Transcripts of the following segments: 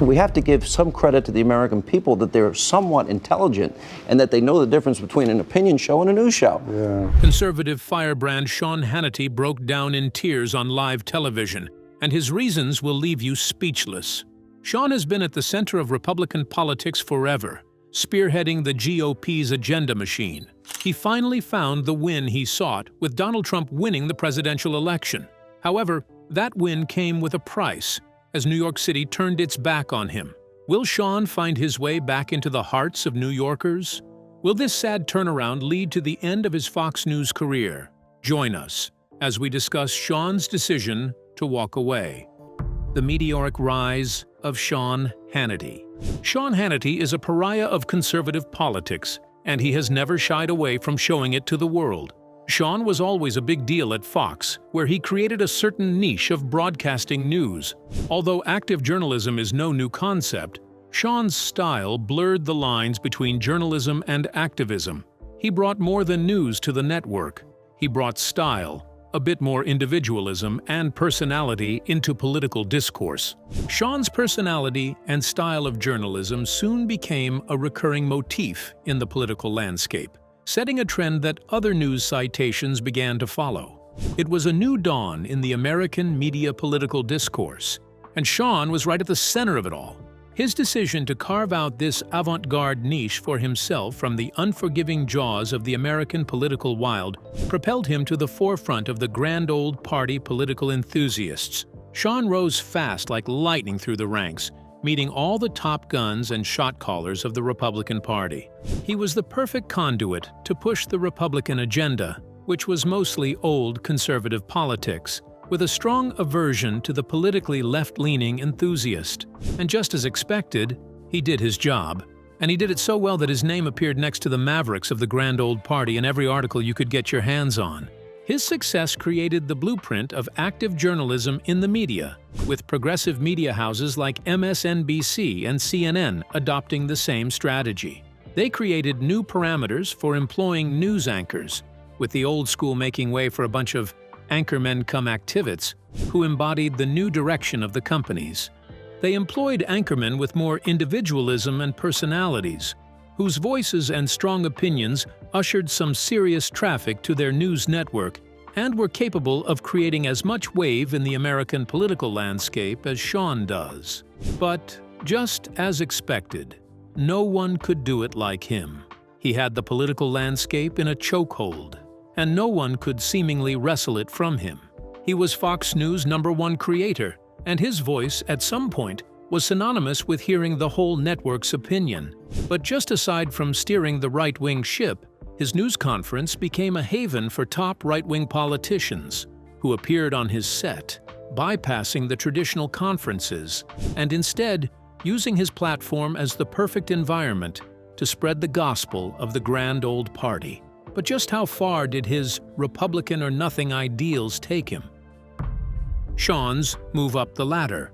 We have to give some credit to the American people that they're somewhat intelligent and that they know the difference between an opinion show and a news show. Yeah. Conservative firebrand Sean Hannity broke down in tears on live television, and his reasons will leave you speechless. Sean has been at the center of Republican politics forever, spearheading the GOP's agenda machine. He finally found the win he sought, with Donald Trump winning the presidential election. However, that win came with a price, as New York City turned its back on him. Will Sean find his way back into the hearts of New Yorkers? Will this sad turnaround lead to the end of his Fox News career? Join us as we discuss Sean's decision to walk away. The meteoric rise of Sean Hannity. Sean Hannity is a pariah of conservative politics, and he has never shied away from showing it to the world. Sean was always a big deal at Fox, where he created a certain niche of broadcasting news. Although active journalism is no new concept, Sean's style blurred the lines between journalism and activism. He brought more than news to the network. He brought style, a bit more individualism and personality into political discourse. Sean's personality and style of journalism soon became a recurring motif in the political landscape, setting a trend that other news citations began to follow. It was a new dawn in the American media political discourse, and Sean was right at the center of it all. His decision to carve out this avant-garde niche for himself from the unforgiving jaws of the American political wild propelled him to the forefront of the grand old party political enthusiasts. Sean rose fast like lightning through the ranks, meeting all the top guns and shot callers of the Republican Party. He was the perfect conduit to push the Republican agenda, which was mostly old conservative politics, with a strong aversion to the politically left-leaning enthusiast. And just as expected, he did his job. And he did it so well that his name appeared next to the mavericks of the grand old party in every article you could get your hands on. His success created the blueprint of active journalism in the media, with progressive media houses like MSNBC and CNN adopting the same strategy. They created new parameters for employing news anchors, with the old school making way for a bunch of anchormen-cum-activists who embodied the new direction of the companies. They employed anchormen with more individualism and personalities, whose voices and strong opinions ushered some serious traffic to their news network and were capable of creating as much wave in the American political landscape as Sean does. But, just as expected, no one could do it like him. He had the political landscape in a chokehold, and no one could seemingly wrestle it from him. He was Fox News' #1 creator, and his voice, at some point, was synonymous with hearing the whole network's opinion. But just aside from steering the right-wing ship, his news conference became a haven for top right-wing politicians who appeared on his set, bypassing the traditional conferences and instead using his platform as the perfect environment to spread the gospel of the grand old party. But just how far did his Republican or nothing ideals take him? Sean's move up the ladder.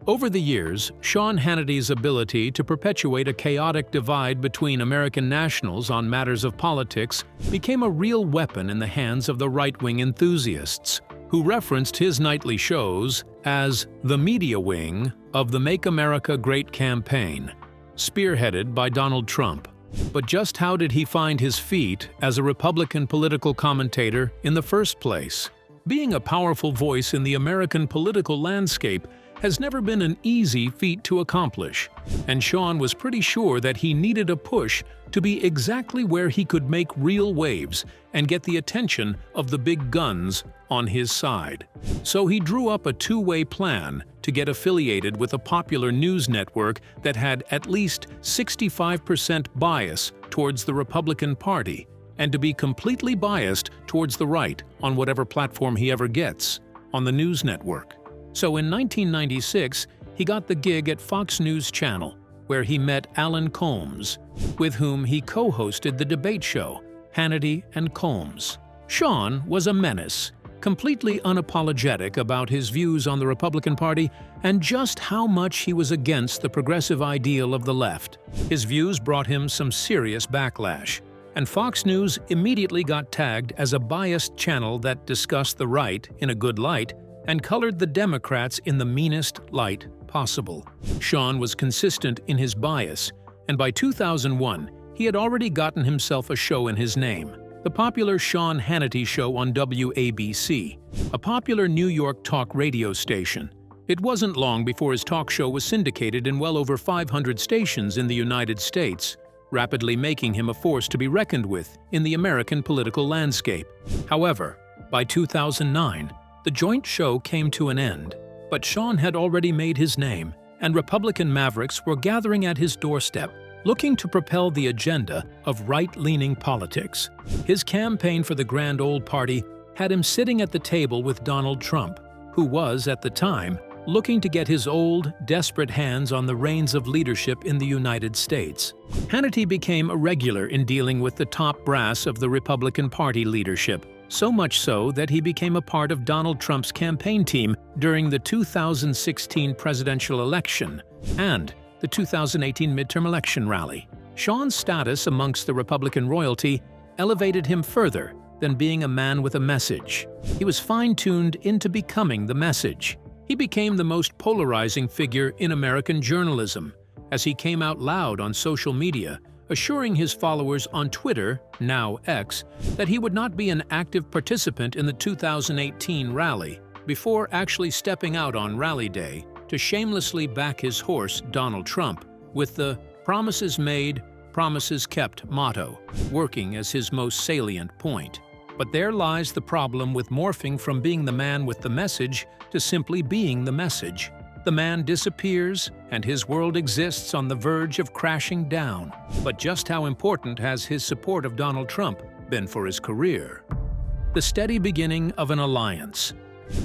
Over the years, Sean Hannity's ability to perpetuate a chaotic divide between American nationals on matters of politics became a real weapon in the hands of the right-wing enthusiasts, who referenced his nightly shows as the media wing of the Make America Great campaign, spearheaded by Donald Trump. But just how did he find his feet as a Republican political commentator in the first place? Being a powerful voice in the American political landscape has never been an easy feat to accomplish, and Sean was pretty sure that he needed a push to be exactly where he could make real waves and get the attention of the big guns on his side. So he drew up a two-way plan to get affiliated with a popular news network that had at least 65% bias towards the Republican Party, and to be completely biased towards the right on whatever platform he ever gets on the news network. So in 1996, he got the gig at Fox News Channel, where he met Alan Colmes, with whom he co-hosted the debate show, Hannity and Colmes. Sean was a menace, completely unapologetic about his views on the Republican Party and just how much he was against the progressive ideal of the left. His views brought him some serious backlash, and Fox News immediately got tagged as a biased channel that discussed the right in a good light and colored the Democrats in the meanest light possible. Sean was consistent in his bias, and by 2001, he had already gotten himself a show in his name, the popular Sean Hannity Show on WABC, a popular New York talk radio station. It wasn't long before his talk show was syndicated in well over 500 stations in the United States, rapidly making him a force to be reckoned with in the American political landscape. However, by 2009, the joint show came to an end, but Sean had already made his name, and Republican mavericks were gathering at his doorstep, looking to propel the agenda of right-leaning politics. His campaign for the Grand Old Party had him sitting at the table with Donald Trump, who was, at the time, looking to get his old, desperate hands on the reins of leadership in the United States. Hannity became a regular in dealing with the top brass of the Republican Party leadership, so much so that he became a part of Donald Trump's campaign team during the 2016 presidential election and the 2018 midterm election rally. Sean's status amongst the Republican royalty elevated him further than being a man with a message. He was fine-tuned into becoming the message. He became the most polarizing figure in American journalism, as he came out loud on social media, assuring his followers on Twitter, now X, that he would not be an active participant in the 2018 rally, before actually stepping out on rally day to shamelessly back his horse, Donald Trump, with the "promises made, promises kept" motto, working as his most salient point. But there lies the problem with morphing from being the man with the message to simply being the message. The man disappears, and his world exists on the verge of crashing down. But just how important has his support of Donald Trump been for his career? The steady beginning of an alliance.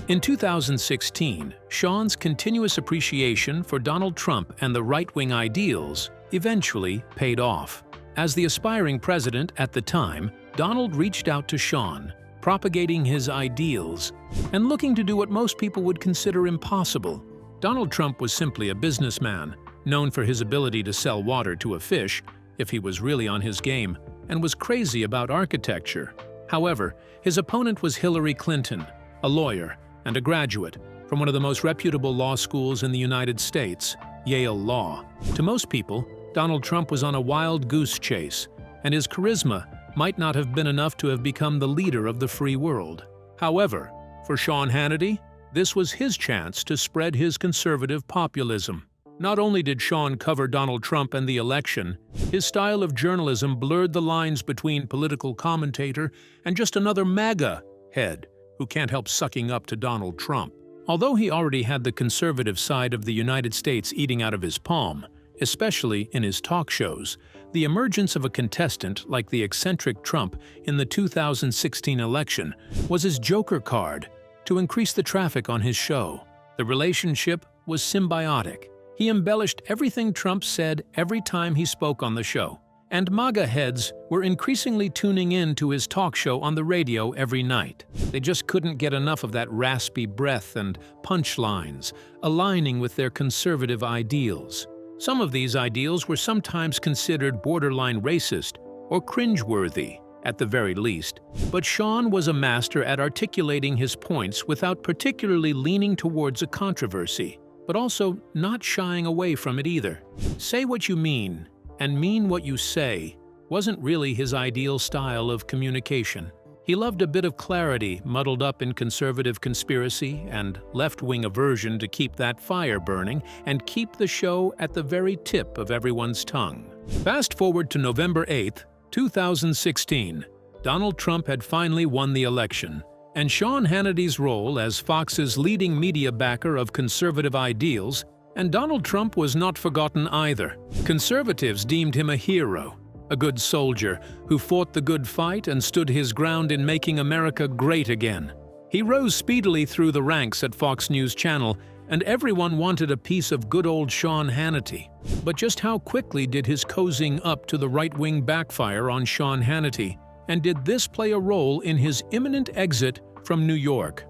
In 2016, Sean's continuous appreciation for Donald Trump and the right-wing ideals eventually paid off. As the aspiring president at the time, Donald reached out to Sean, propagating his ideals and looking to do what most people would consider impossible. Donald Trump was simply a businessman, known for his ability to sell water to a fish, if he was really on his game, and was crazy about architecture. However, his opponent was Hillary Clinton, a lawyer and a graduate from one of the most reputable law schools in the United States, Yale Law. To most people, Donald Trump was on a wild goose chase, and his charisma might not have been enough to have become the leader of the free world. However, for Sean Hannity, this was his chance to spread his conservative populism. Not only did Sean cover Donald Trump and the election, his style of journalism blurred the lines between political commentator and just another MAGA head who can't help sucking up to Donald Trump. Although he already had the conservative side of the United States eating out of his palm, especially in his talk shows, the emergence of a contestant like the eccentric Trump in the 2016 election was his joker card to increase the traffic on his show. The relationship was symbiotic. He embellished everything Trump said every time he spoke on the show, and MAGA heads were increasingly tuning in to his talk show on the radio every night. They just couldn't get enough of that raspy breath and punchlines, aligning with their conservative ideals. Some of these ideals were sometimes considered borderline racist or cringeworthy, at the very least. But Sean was a master at articulating his points without particularly leaning towards a controversy, but also not shying away from it either. Say what you mean, and mean what you say, wasn't really his ideal style of communication. He loved a bit of clarity muddled up in conservative conspiracy and left-wing aversion to keep that fire burning and keep the show at the very tip of everyone's tongue. Fast forward to November 8, 2016. Donald Trump had finally won the election, and Sean Hannity's role as Fox's leading media backer of conservative ideals, and Donald Trump was not forgotten either. Conservatives deemed him a hero, a good soldier who fought the good fight and stood his ground in making America great again. He rose speedily through the ranks at Fox News Channel, and everyone wanted a piece of good old Sean Hannity. But just how quickly did his cozying up to the right-wing backfire on Sean Hannity, and did this play a role in his imminent exit from New York?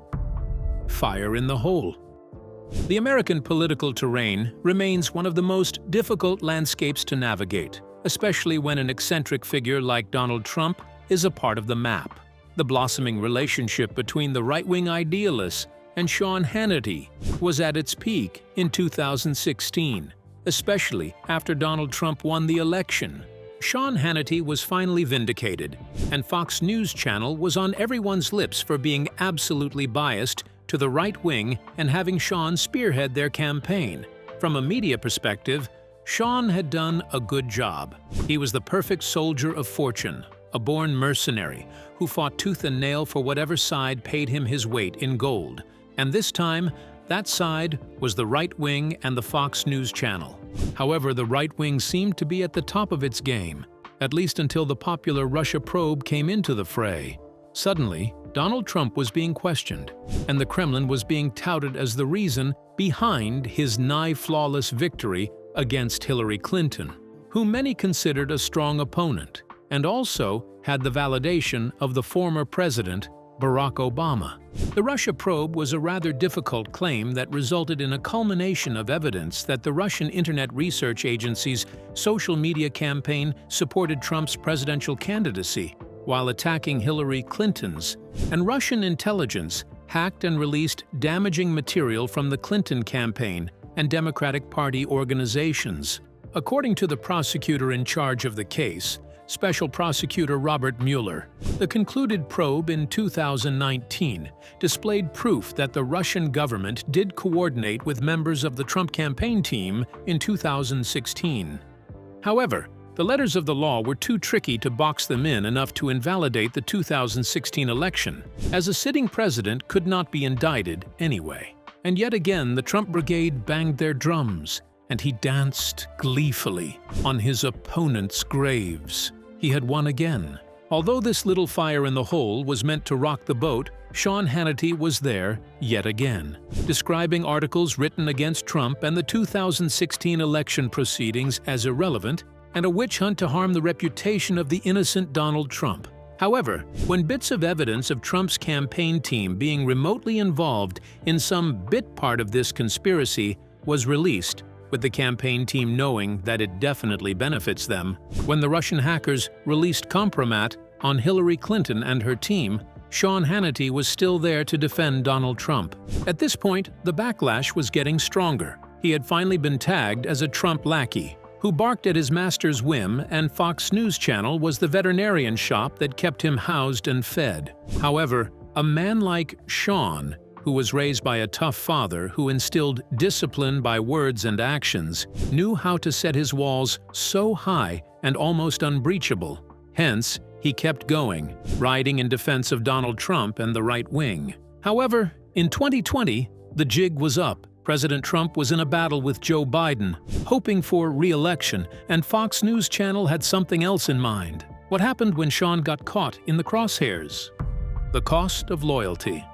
Fire in the hole. The American political terrain remains one of the most difficult landscapes to navigate, especially when an eccentric figure like Donald Trump is a part of the map. The blossoming relationship between the right-wing idealists and Sean Hannity was at its peak in 2016, especially after Donald Trump won the election. Sean Hannity was finally vindicated, and Fox News Channel was on everyone's lips for being absolutely biased to the right wing and having Sean spearhead their campaign. From a media perspective, Sean had done a good job. He was the perfect soldier of fortune, a born mercenary who fought tooth and nail for whatever side paid him his weight in gold. And this time, that side was the right wing and the Fox News Channel. However, the right wing seemed to be at the top of its game, at least until the popular Russia probe came into the fray. Suddenly, Donald Trump was being questioned, and the Kremlin was being touted as the reason behind his nigh-flawless victory against Hillary Clinton, whom many considered a strong opponent, and also had the validation of the former president, Barack Obama. The Russia probe was a rather difficult claim that resulted in a culmination of evidence that the Russian Internet Research Agency's social media campaign supported Trump's presidential candidacy, while attacking Hillary Clinton's, and Russian intelligence hacked and released damaging material from the Clinton campaign and Democratic Party organizations. According to the prosecutor in charge of the case, Special Prosecutor Robert Mueller, the concluded probe in 2019 displayed proof that the Russian government did coordinate with members of the Trump campaign team in 2016. However, the letters of the law were too tricky to box them in enough to invalidate the 2016 election, as a sitting president could not be indicted anyway. And yet again, the Trump brigade banged their drums, and he danced gleefully on his opponent's graves. He had won again. Although this little fire in the hole was meant to rock the boat, Sean Hannity was there yet again, describing articles written against Trump and the 2016 election proceedings as irrelevant and a witch hunt to harm the reputation of the innocent Donald Trump. However, when bits of evidence of Trump's campaign team being remotely involved in some bit part of this conspiracy was released, with the campaign team knowing that it definitely benefits them, when the Russian hackers released compromat on Hillary Clinton and her team, Sean Hannity was still there to defend Donald Trump. At this point, the backlash was getting stronger. He had finally been tagged as a Trump lackey, who barked at his master's whim, and Fox News Channel was the veterinarian shop that kept him housed and fed. However, a man like Sean, who was raised by a tough father who instilled discipline by words and actions, knew how to set his walls so high and almost unbreachable. Hence, he kept going, riding in defense of Donald Trump and the right wing. However, in 2020, the jig was up. President Trump was in a battle with Joe Biden, hoping for re-election, and Fox News Channel had something else in mind. What happened when Sean got caught in the crosshairs? The cost of loyalty.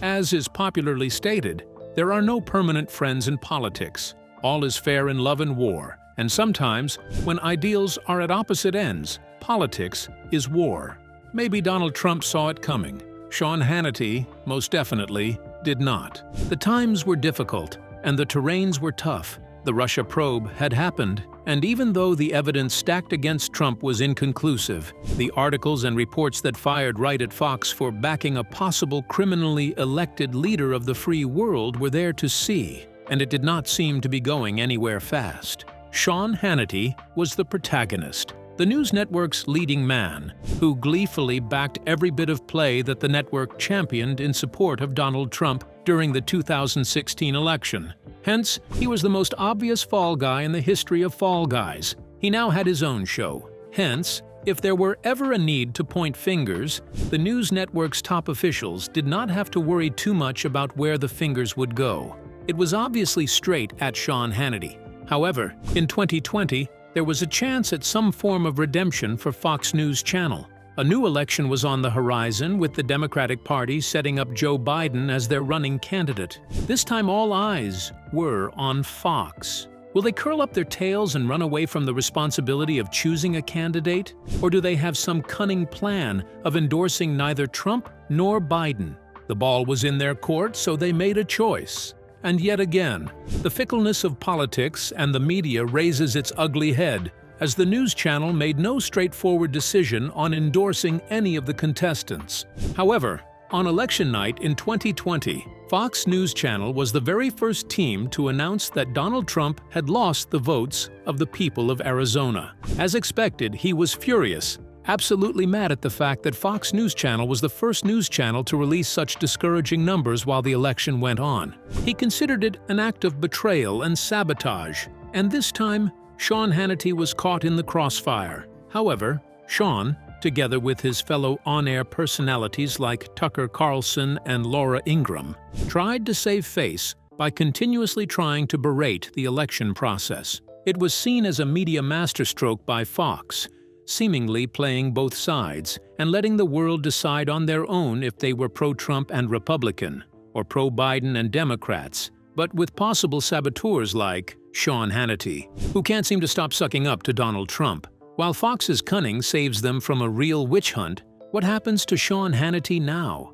As is popularly stated, there are no permanent friends in politics. All is fair in love and war, and sometimes, when ideals are at opposite ends, politics is war. Maybe Donald Trump saw it coming. Sean Hannity, most definitely, did not. The times were difficult, and the terrains were tough. The Russia probe had happened, and even though the evidence stacked against Trump was inconclusive, the articles and reports that fired right at Fox for backing a possible criminally elected leader of the free world were there to see, and it did not seem to be going anywhere fast. Sean Hannity was the protagonist, the news network's leading man, who gleefully backed every bit of play that the network championed in support of Donald Trump during the 2016 election. Hence, he was the most obvious fall guy in the history of fall guys. He now had his own show. Hence, if there were ever a need to point fingers, the news network's top officials did not have to worry too much about where the fingers would go. It was obviously straight at Sean Hannity. However, in 2020, there was a chance at some form of redemption for Fox News Channel. A new election was on the horizon, with the Democratic Party setting up Joe Biden as their running candidate. This time all eyes were on Fox. Will they curl up their tails and run away from the responsibility of choosing a candidate? Or do they have some cunning plan of endorsing neither Trump nor Biden? The ball was in their court, so they made a choice. And yet again, the fickleness of politics and the media raises its ugly head, as the news channel made no straightforward decision on endorsing any of the contestants. However, On election night in 2020, Fox News Channel was the very first team to announce that Donald Trump had lost the votes of the people of Arizona. As expected, he was furious, absolutely mad at the fact that Fox News Channel was the first news channel to release such discouraging numbers while the election went on. He considered it an act of betrayal and sabotage, and this time, Sean Hannity was caught in the crossfire. However, Sean, together with his fellow on-air personalities like Tucker Carlson and Laura Ingraham, tried to save face by continuously trying to berate the election process. It was seen as a media masterstroke by Fox, seemingly playing both sides and letting the world decide on their own if they were pro-Trump and Republican, or pro-Biden and Democrats, but with possible saboteurs like Sean Hannity, who can't seem to stop sucking up to Donald Trump. While Fox's cunning saves them from a real witch hunt, what happens to Sean Hannity now?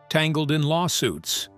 Tangled in lawsuits.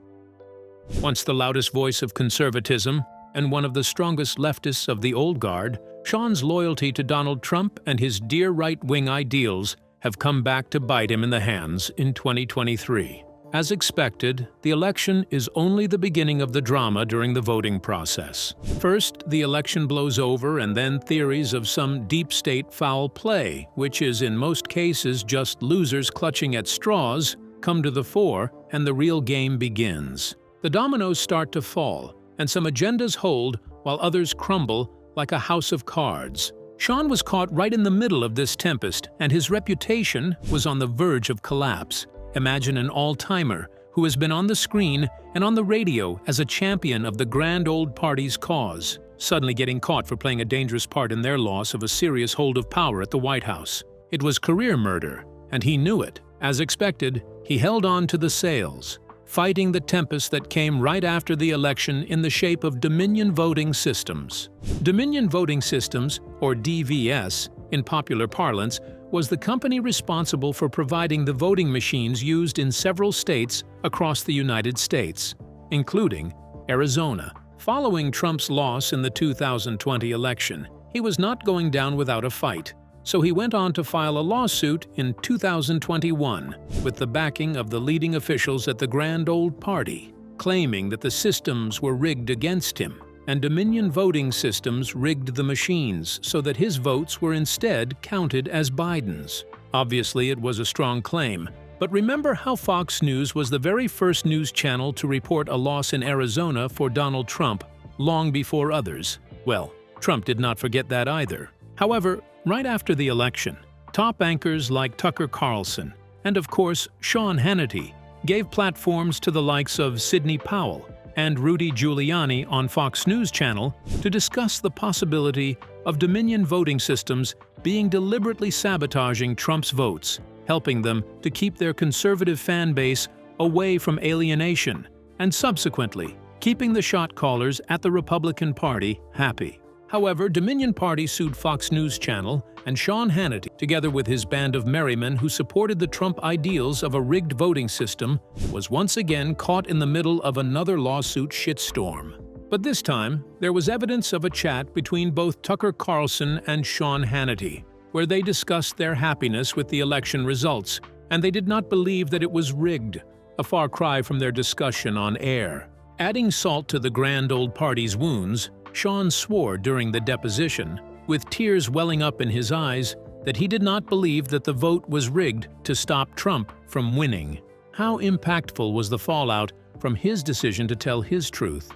Once the loudest voice of conservatism and one of the strongest leftists of the old guard, Sean's loyalty to Donald Trump and his dear right-wing ideals have come back to bite him in the hands in 2023. As expected, the election is only the beginning of the drama during the voting process. First, the election blows over, and then theories of some deep state foul play, which is in most cases just losers clutching at straws, come to the fore, and the real game begins. The dominoes start to fall, and some agendas hold while others crumble like a house of cards. Sean was caught right in the middle of this tempest, and his reputation was on the verge of collapse. Imagine an all-timer who has been on the screen and on the radio as a champion of the grand old party's cause, suddenly getting caught for playing a dangerous part in their loss of a serious hold of power at the White House. It was career murder, and he knew it. As expected, he held on to the sails, fighting the tempest that came right after the election in the shape of Dominion Voting Systems. Dominion Voting Systems, or DVS, in popular parlance, was the company responsible for providing the voting machines used in several states across the United States, including Arizona. Following Trump's loss in the 2020 election, he was not going down without a fight, so he went on to file a lawsuit in 2021 with the backing of the leading officials at the Grand Old Party, claiming that the systems were rigged against him, and Dominion Voting Systems rigged the machines so that his votes were instead counted as Biden's. Obviously, it was a strong claim, but remember how Fox News was the very first news channel to report a loss in Arizona for Donald Trump long before others? Well, Trump did not forget that either. However, right after the election, top anchors like Tucker Carlson and, of course, Sean Hannity gave platforms to the likes of Sidney Powell and Rudy Giuliani on Fox News Channel to discuss the possibility of Dominion Voting Systems being deliberately sabotaging Trump's votes, helping them to keep their conservative fan base away from alienation, and subsequently keeping the shot callers at the Republican Party happy. However, Dominion Party sued Fox News Channel, and Sean Hannity, together with his band of merrymen who supported the Trump ideals of a rigged voting system, was once again caught in the middle of another lawsuit shitstorm. But this time, there was evidence of a chat between both Tucker Carlson and Sean Hannity, where they discussed their happiness with the election results, and they did not believe that it was rigged, a far cry from their discussion on air. Adding salt to the Grand Old Party's wounds, Sean swore during the deposition, with tears welling up in his eyes, that he did not believe that the vote was rigged to stop Trump from winning. How impactful was the fallout from his decision to tell his truth?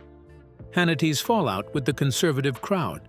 Hannity's fallout with the conservative crowd.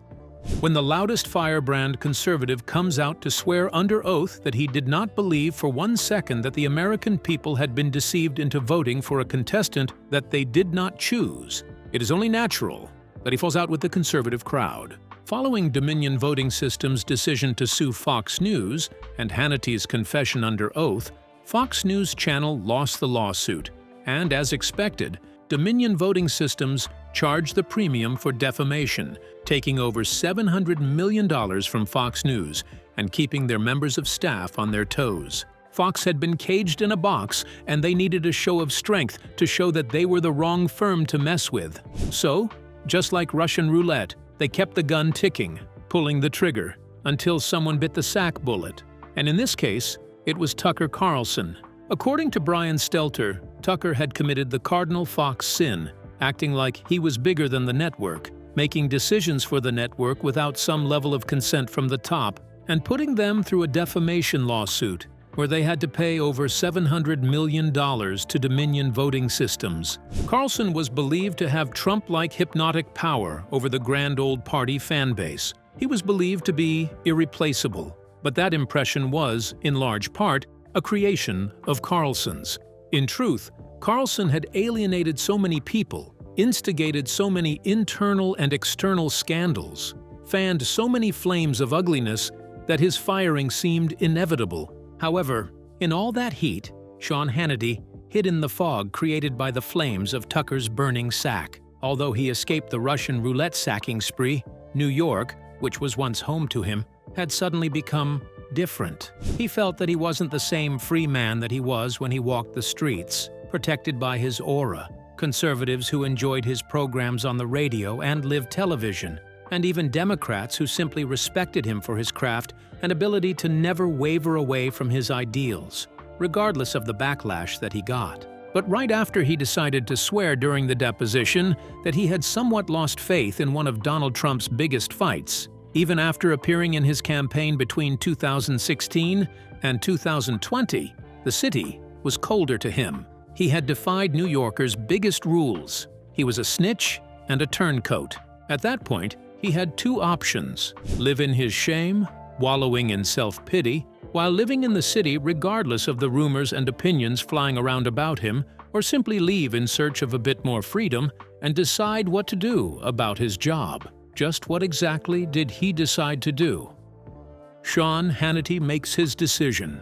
When the loudest firebrand conservative comes out to swear under oath that he did not believe for 1 second that the American people had been deceived into voting for a contestant that they did not choose, it is only natural that he falls out with the conservative crowd. Following Dominion Voting Systems' decision to sue Fox News and Hannity's confession under oath, Fox News Channel lost the lawsuit, and as expected, Dominion Voting Systems charged the premium for defamation, taking over $700 million from Fox News and keeping their members of staff on their toes. Fox had been caged in a box, and they needed a show of strength to show that they were the wrong firm to mess with. So, just like Russian roulette, they kept the gun ticking, pulling the trigger, until someone bit the sack bullet. And in this case, it was Tucker Carlson. According to Brian Stelter, Tucker had committed the cardinal fox sin, acting like he was bigger than the network, making decisions for the network without some level of consent from the top, and putting them through a defamation lawsuit where they had to pay over $700 million to Dominion Voting Systems. Carlson was believed to have Trump-like hypnotic power over the grand old party fan base. He was believed to be irreplaceable, but that impression was, in large part, a creation of Carlson's. In truth, Carlson had alienated so many people, instigated so many internal and external scandals, fanned so many flames of ugliness that his firing seemed inevitable. However, in all that heat, Sean Hannity hid in the fog created by the flames of Tucker's burning sack. Although he escaped the Russian roulette sacking spree, New York, which was once home to him, had suddenly become different. He felt that he wasn't the same free man that he was when he walked the streets, protected by his aura. Conservatives who enjoyed his programs on the radio and live television, and even Democrats who simply respected him for his craft and ability to never waver away from his ideals, regardless of the backlash that he got. But right after he decided to swear during the deposition that he had somewhat lost faith in one of Donald Trump's biggest fights, even after appearing in his campaign between 2016 and 2020, the city was colder to him. He had defied New Yorkers' biggest rules. He was a snitch and a turncoat. At that point, he had two options: live in his shame, wallowing in self-pity, while living in the city regardless of the rumors and opinions flying around about him, or simply leave in search of a bit more freedom and decide what to do about his job. Just what exactly did he decide to do? Sean Hannity makes his decision.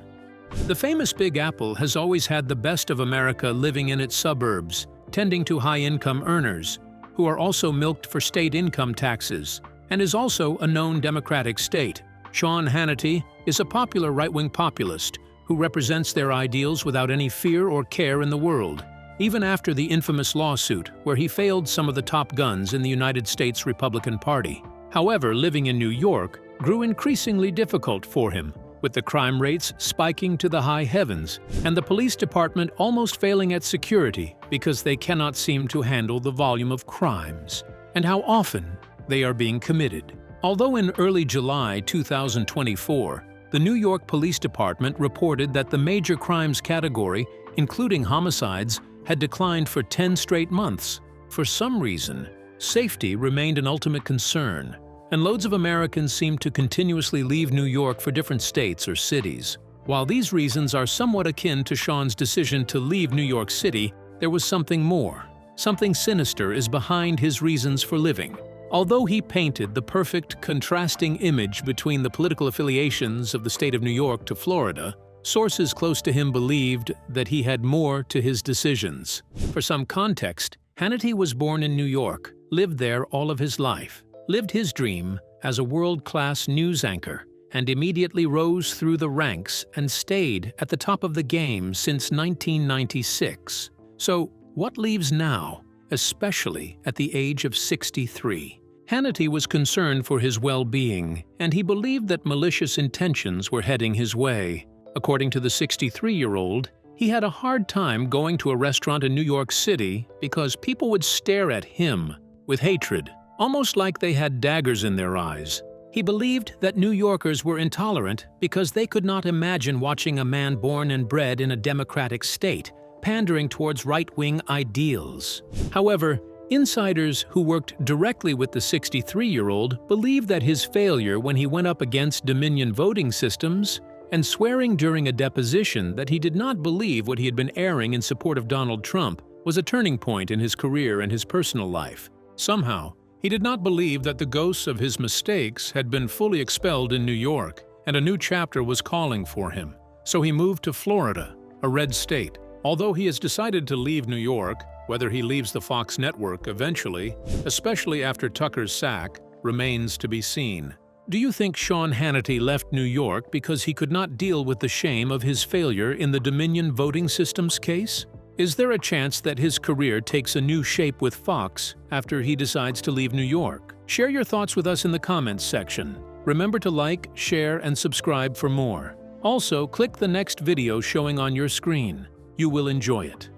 The famous Big Apple has always had the best of America living in its suburbs, tending to high-income earners, who are also milked for state income taxes, and is also a known Democratic state. Sean Hannity is a popular right-wing populist who represents their ideals without any fear or care in the world, even after the infamous lawsuit where he failed some of the top guns in the United States Republican Party. However, living in New York grew increasingly difficult for him, with the crime rates spiking to the high heavens and the police department almost failing at security because they cannot seem to handle the volume of crimes and how often they are being committed. Although in early July 2024, the New York Police Department reported that the major crimes category, including homicides, had declined for 10 straight months. For some reason, safety remained an ultimate concern, and loads of Americans seemed to continuously leave New York for different states or cities. While these reasons are somewhat akin to Sean's decision to leave New York City, there was something more. Something sinister is behind his reasons for living. Although he painted the perfect contrasting image between the political affiliations of the state of New York to Florida, sources close to him believed that he had more to his decisions. For some context, Hannity was born in New York, lived there all of his life, lived his dream as a world-class news anchor, and immediately rose through the ranks and stayed at the top of the game since 1996. So, what leaves now, especially at the age of 63? Hannity was concerned for his well-being, and he believed that malicious intentions were heading his way. According to the 63-year-old, he had a hard time going to a restaurant in New York City because people would stare at him with hatred, almost like they had daggers in their eyes. He believed that New Yorkers were intolerant because they could not imagine watching a man born and bred in a democratic state pandering towards right-wing ideals. However, insiders who worked directly with the 63-year-old believed that his failure when he went up against Dominion Voting Systems and swearing during a deposition that he did not believe what he had been airing in support of Donald Trump was a turning point in his career and his personal life. Somehow, he did not believe that the ghosts of his mistakes had been fully expelled in New York, and a new chapter was calling for him. So he moved to Florida, a red state. Although he has decided to leave New York, whether he leaves the Fox network eventually, especially after Tucker's sack, remains to be seen. Do you think Sean Hannity left New York because he could not deal with the shame of his failure in the Dominion Voting Systems case? Is there a chance that his career takes a new shape with Fox after he decides to leave New York? Share your thoughts with us in the comments section. Remember to like, share, and subscribe for more. Also, click the next video showing on your screen. You will enjoy it.